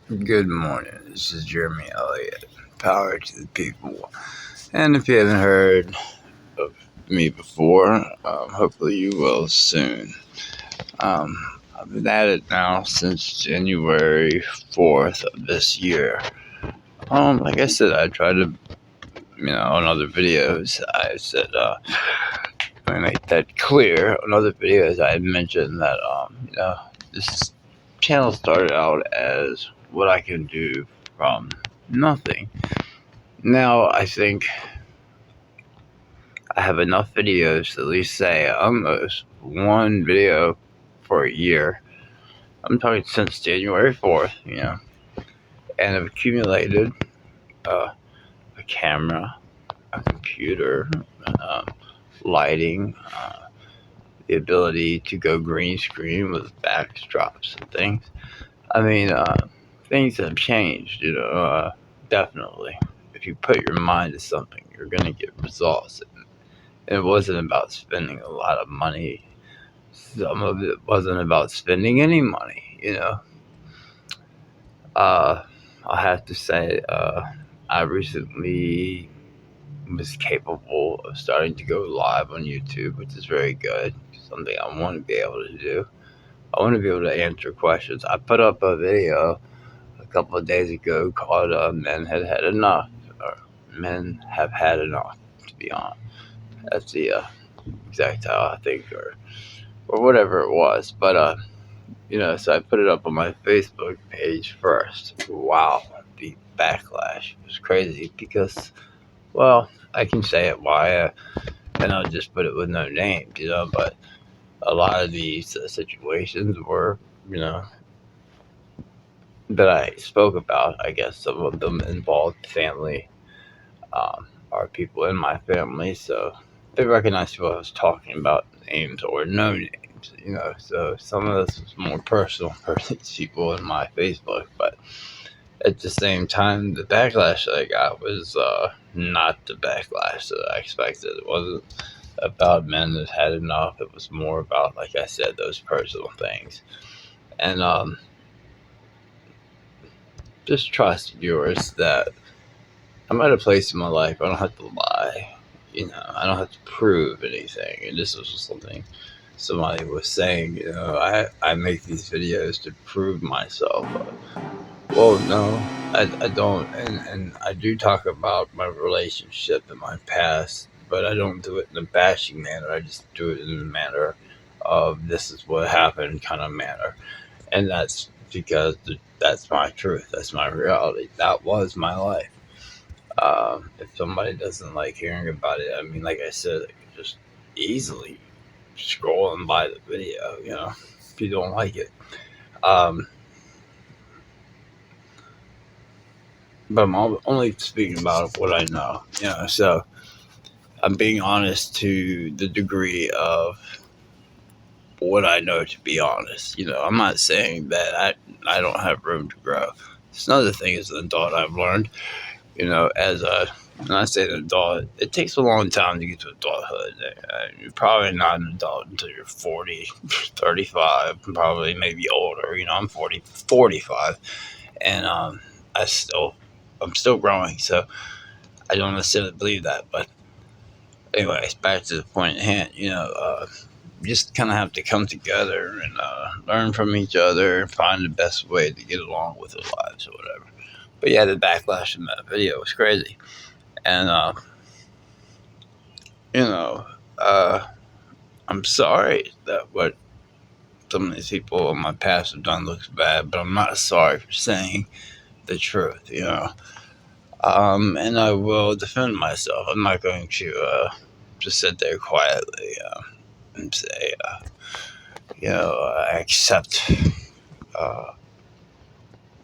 Good morning. This is Jeremy Elliott. Power to the people. And if you haven't heard of me before, hopefully you will soon. I've been at it now since January 4th of this year. Like I said, I try to, on other videos, I said, I make that clear. On other videos, I had mentioned that, this channel started out as what I can do from nothing. Now, I think I have enough videos to at least say almost one video for a year. I'm talking since January 4th, and I've accumulated a camera, a computer, um, lighting, the ability to go green screen with backdrops and things. I mean, things have changed, definitely. If you put your mind to something, you're going to get results. And it wasn't about spending a lot of money. Some of it wasn't about spending any money. Uh, I have to say, I recently was capable of starting to go live on YouTube, which is very good. Something I want to be able to do. I want to be able to answer questions. I put up a video a couple of days ago called Men Had Had Enough, or Men Have Had Enough, to be honest. That's the exact title, I think, or whatever it was. But, so I put it up on my Facebook page first. Wow, the backlash was crazy because, well, I can say it why, and I'll just put it with no names, but a lot of these situations were, that I spoke about. I guess some of them involved family, or people in my family, so they recognized who I was talking about, names or no names. So some of this was more personal for these people in my Facebook, but at the same time, the backlash that I got was not the backlash that I expected. It wasn't about men that had enough. It was more about, like I said, those personal things. And just trust viewers that I'm at a place in my life I don't have to lie. I don't have to prove anything. And this was just something somebody was saying. I make these videos to prove myself. Well, no, I don't. And I do talk about my relationship in my past, but I don't do it in a bashing manner. I just do it in a manner of this is what happened kind of manner. And that's because that's my truth. That's my reality. That was my life. If somebody doesn't like hearing about it, I mean, like I said, they can just easily scroll and buy the video, if you don't like it. Um, but I'm only speaking about what I know. So I'm being honest to the degree of what I know, to be honest. I'm not saying that I don't have room to grow. It's another thing as an adult I've learned, as when I say an adult, it takes a long time to get to adulthood. You're probably not an adult until you're 40, 35, probably maybe older. I'm 45, and I'm still growing, so I don't necessarily believe that. But anyways, back to the point at hand. Just kind of have to come together and learn from each other and find the best way to get along with our lives or whatever. But yeah, the backlash from that video was crazy. And, you know, uh, I'm sorry that what some of these people in my past have done looks bad, but I'm not sorry for saying the truth. And I will defend myself. I'm not going to just sit there quietly and say, I accept uh,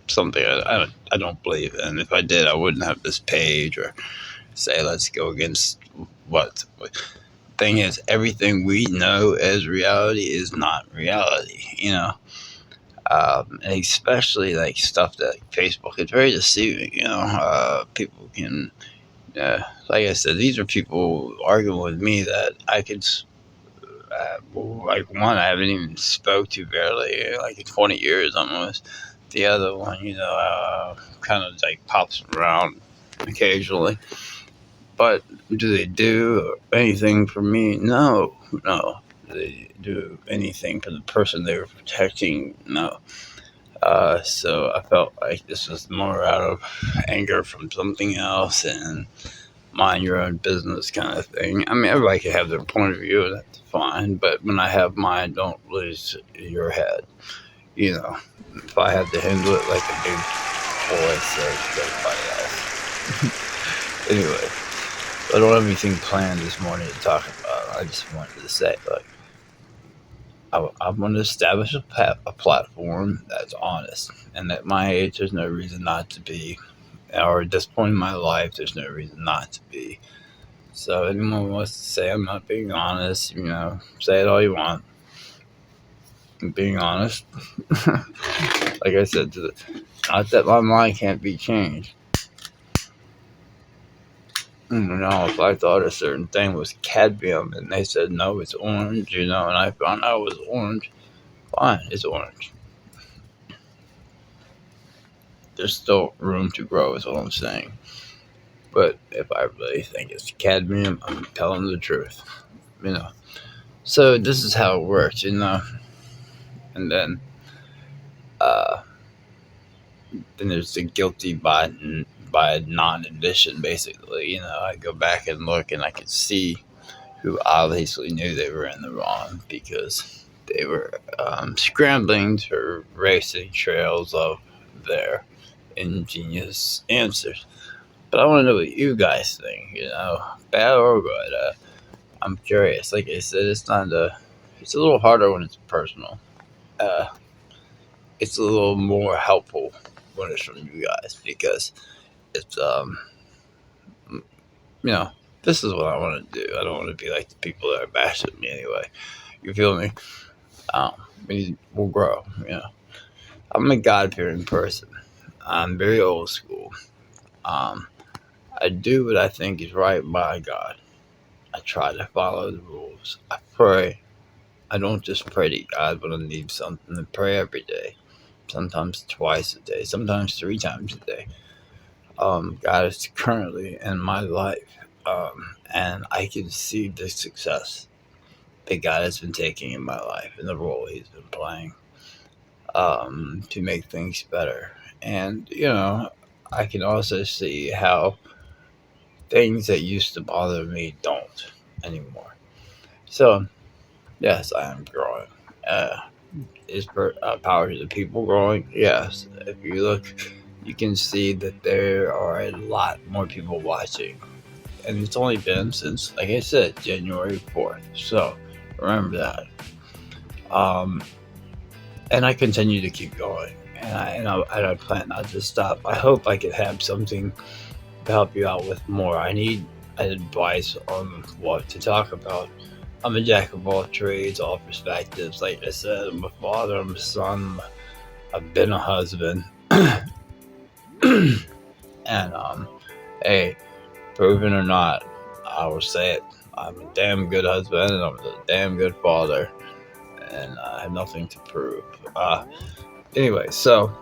something I don't believe in. If I did, I wouldn't have this page or say, let's go against what. Thing is, everything we know as reality is not reality. And especially like stuff that Facebook is very deceiving. People can, like I said, these are people arguing with me that I could, like one I haven't even spoke to barely, like in 20 years almost. The other one, kind of like pops around occasionally. But do they do anything for me? No, no. Do they do anything for the person they were protecting? No. So I felt like this was more out of anger from something else and mind your own business kind of thing. I mean, everybody can have their point of view, and that's fine. But when I have mine, don't lose your head. If I had to handle it like a big boy, so does everybody else. Anyway, I don't have anything planned this morning to talk about. I just wanted to say, look, I want to establish a platform that's honest, and at my age, there's no reason not to be, or at this point in my life, there's no reason not to be. So anyone wants to say I'm not being honest, say it all you want. I'm being honest. Like I said, not that my mind can't be changed. If I thought a certain thing was cadmium and they said no, it's orange, and I found out it was orange, fine, it's orange. There's still room to grow, is what I'm saying. But if I really think it's cadmium, I'm telling the truth. So this is how it works, and then there's the guilty by non-admission, basically. I go back and look, and I can see who obviously knew they were in the wrong because they were scrambling to racing trails of their ingenious answers. But I want to know what you guys think, bad or good. I'm curious. Like I said, it's a little harder when it's personal. Uh, it's a little more helpful when it's from you guys because it's this is what I want to do. I don't want to be like the people that are bashing me anyway. You feel me? We'll grow. I'm a God-fearing person. I'm very old school. I do what I think is right by God. I try to follow the rules. I pray. I don't just pray to God when I need something. I pray every day. Sometimes twice a day. Sometimes 3 times a day. God is currently in my life. And I can see the success that God has been taking in my life and the role He's been playing to make things better. And, I can also see how things that used to bother me don't anymore. So, yes, I am growing. Is Power to the People growing? Yes. If you look, you can see that there are a lot more people watching. And it's only been since, like I said, January 4th. So, remember that. And I continue to keep going. And I plan not to stop. I hope I could have something to help you out with more. I need advice on what to talk about. I'm a jack of all trades, all perspectives. Like I said, I'm a father, I'm a son, I've been a husband. And, hey, proven or not, I will say it. I'm a damn good husband and I'm a damn good father. And I have nothing to prove. Anyway, so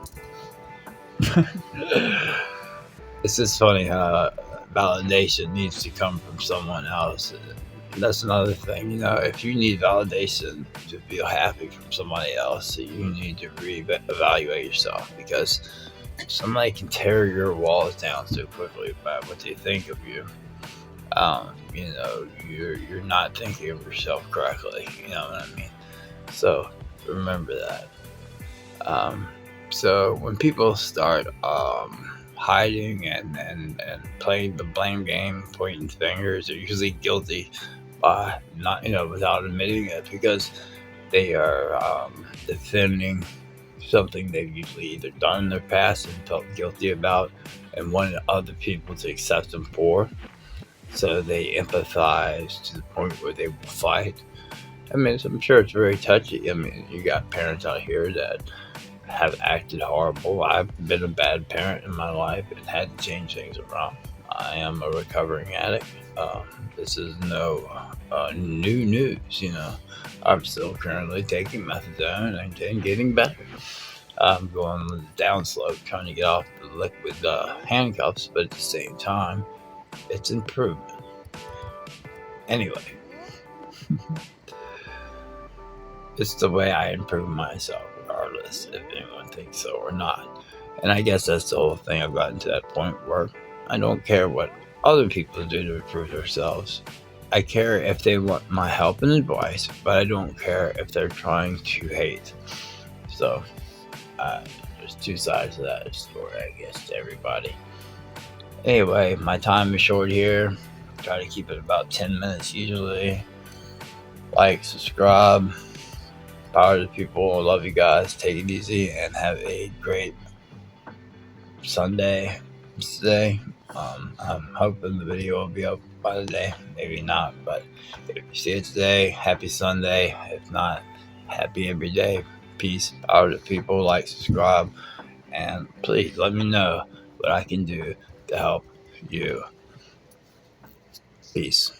it's just funny how validation needs to come from someone else. That's another thing, if you need validation to feel happy from somebody else, you need to reevaluate yourself because somebody can tear your walls down so quickly by what they think of you. You're not thinking of yourself correctly. You know what I mean? So remember that. So when people start hiding and playing the blame game, pointing fingers, they're usually guilty by not, without admitting it because they are defending something they've usually either done in their past and felt guilty about and wanted other people to accept them for. So they empathize to the point where they will fight. I mean, I'm sure it's very touchy. I mean, you got parents out here that have acted horrible. I've been a bad parent in my life and had to change things around. I am a recovering addict. This is no new news, I'm still currently taking methadone and getting better. I'm going down slope, trying to get off the liquid handcuffs, but at the same time, it's improvement. Anyway, it's the way I improve myself, regardless if anyone thinks so or not. And I guess that's the whole thing. I've gotten to that point where I don't care what other people do to improve themselves. I care if they want my help and advice, but I don't care if they're trying to hate. So, there's two sides to that story, I guess, to everybody. Anyway, my time is short here. Try to keep it about 10 minutes usually. Like, subscribe. Power to the people. Love you guys. Take it easy and have a great Sunday today. I'm hoping the video will be up by the day. Maybe not, but if you see it today, happy Sunday. If not, happy every day. Peace. Power to the people. Like, subscribe. And please let me know what I can do to help you. Peace.